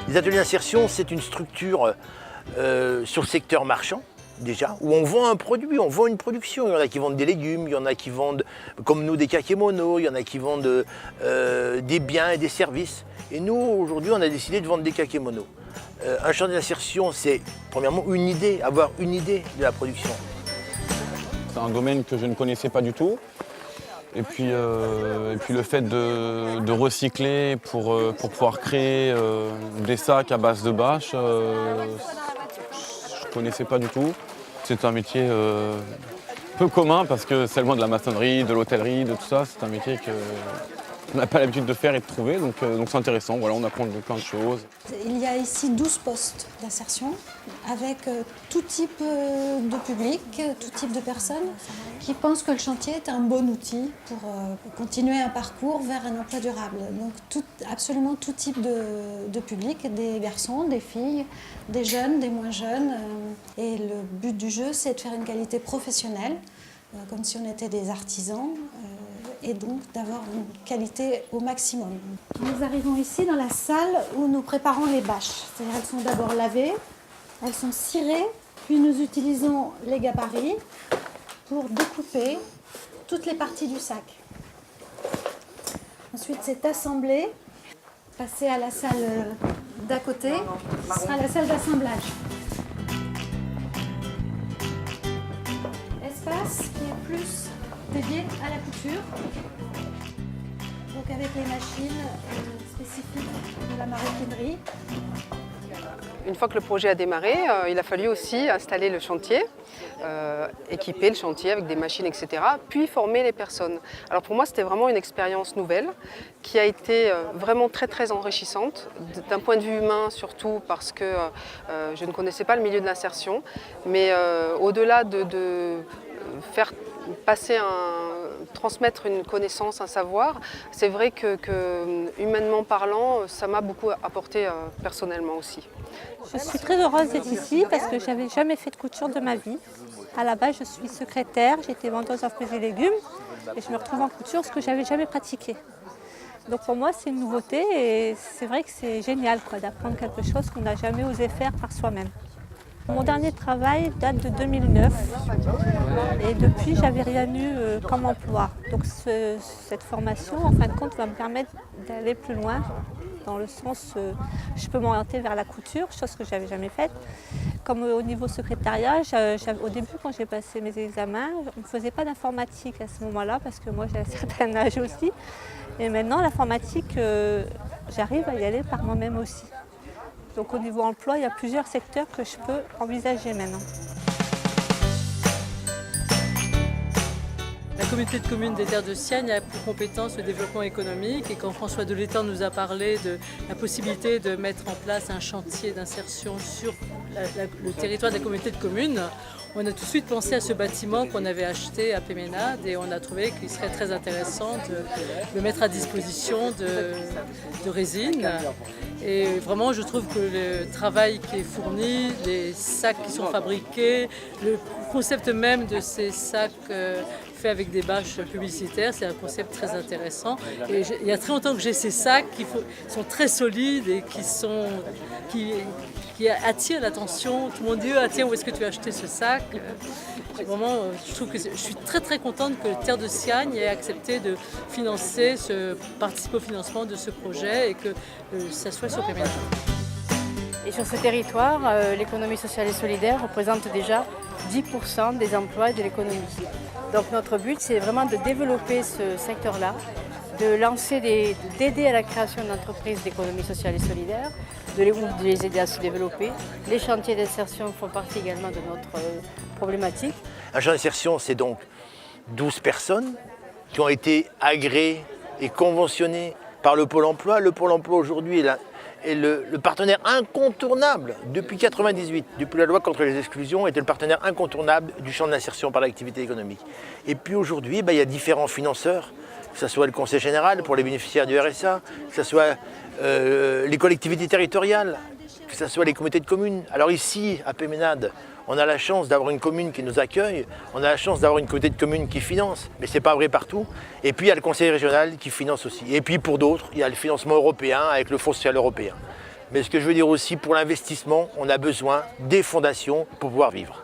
Les ateliers d'insertion, c'est une structure sur le secteur marchand, déjà, où on vend un produit, on vend une production. Il y en a qui vendent des légumes, il y en a qui vendent, comme nous, des kakémonos, il y en a qui vendent des biens et des services. Et nous, aujourd'hui, on a décidé de vendre des kakémonos. Un chantier d'insertion, c'est premièrement une idée, avoir une idée de la production. C'est un domaine que je ne connaissais pas du tout. Et puis le fait de recycler pour pouvoir créer des sacs à base de bâche, je ne connaissais pas du tout. C'est un métier peu commun parce que c'est seulement de la maçonnerie, de l'hôtellerie, de tout ça. C'est un métier qu'on n'a pas l'habitude de faire et de trouver, donc c'est intéressant. Voilà, on apprend plein de choses. Il y a ici 12 postes d'insertion avec tout type de public, tout type de personnes qui pensent que le chantier est un bon outil pour continuer un parcours vers un emploi durable. Donc absolument tout type de public, des garçons, des filles, des jeunes, des moins jeunes. Et le but du jeu, c'est de faire une qualité professionnelle, comme si on était des artisans. Et donc d'avoir une qualité au maximum. Nous arrivons ici dans la salle où nous préparons les bâches. C'est-à-dire elles sont d'abord lavées, elles sont cirées, puis nous utilisons les gabarits pour découper toutes les parties du sac. Ensuite c'est assemblé, passé à la salle d'à côté, ce sera la salle d'assemblage. Espace qui est plus dédié à la couture, donc avec les machines spécifiques de la maroquinerie. Une fois que le projet a démarré, il a fallu aussi installer le chantier, équiper le chantier avec des machines, etc., puis former les personnes. Alors pour moi, c'était vraiment une expérience nouvelle qui a été vraiment très enrichissante, d'un point de vue humain surtout parce que je ne connaissais pas le milieu de l'insertion, mais au-delà de faire transmettre une connaissance, un savoir, c'est vrai que humainement parlant, ça m'a beaucoup apporté personnellement aussi. Je suis très heureuse d'être ici parce que je n'avais jamais fait de couture de ma vie. À la base, je suis secrétaire, j'étais vendeuse en fruits et légumes et je me retrouve en couture, ce que je n'avais jamais pratiqué. Donc pour moi, c'est une nouveauté et c'est vrai que c'est génial d'apprendre quelque chose qu'on n'a jamais osé faire par soi-même. Mon dernier travail date de 2009 et depuis, j'avais rien eu comme emploi. Donc cette formation, en fin de compte, va me permettre d'aller plus loin dans le sens je peux m'orienter vers la couture, chose que je n'avais jamais faite. Comme au niveau secrétariat, au début, quand j'ai passé mes examens, on ne faisait pas d'informatique à ce moment-là parce que moi, j'ai un certain âge aussi. Et maintenant, l'informatique, j'arrive à y aller par moi-même aussi. Donc au niveau emploi, il y a plusieurs secteurs que je peux envisager maintenant. La communauté de communes des Terres de Siagne a pour compétence le développement économique et quand François Delétang nous a parlé de la possibilité de mettre en place un chantier d'insertion sur le territoire de la communauté de communes, on a tout de suite pensé à ce bâtiment qu'on avait acheté à Péménade et on a trouvé qu'il serait très intéressant de mettre à disposition de résine. Et vraiment, je trouve que le travail qui est fourni, les sacs qui sont fabriqués, le concept même de ces sacs faits avec des bâches publicitaires, c'est un concept très intéressant. Et il y a très longtemps que j'ai ces sacs qui sont très solides et qui attirent l'attention. Tout le monde dit « Ah tiens, où est-ce que tu as acheté ce sac ?» Vraiment, je trouve que je suis très contente que Terre de Siagne ait accepté de participer au financement de ce projet et que ça soit sur Péménade. Et sur ce territoire, l'économie sociale et solidaire représente déjà 10% des emplois et de l'économie. Donc notre but, c'est vraiment de développer ce secteur-là, d'aider à la création d'entreprises d'économie sociale et solidaire, de les aider à se développer. Les chantiers d'insertion font partie également de notre problématique. Un chantier d'insertion, c'est donc 12 personnes qui ont été agréées et conventionnées par le Pôle emploi. Le Pôle emploi aujourd'hui est le partenaire incontournable depuis 1998, depuis la loi contre les exclusions, était le partenaire incontournable du champ d'insertion par l'activité économique. Et puis aujourd'hui, il y a différents financeurs, que ce soit le Conseil général pour les bénéficiaires du RSA, que ce soit les collectivités territoriales, que ce soit les communautés de communes. Alors ici, à Péménade, on a la chance d'avoir une commune qui nous accueille, on a la chance d'avoir une communauté de communes qui finance, mais ce n'est pas vrai partout. Et puis il y a le conseil régional qui finance aussi. Et puis pour d'autres, il y a le financement européen avec le Fonds social européen. Mais ce que je veux dire aussi, pour l'investissement, on a besoin des fondations pour pouvoir vivre.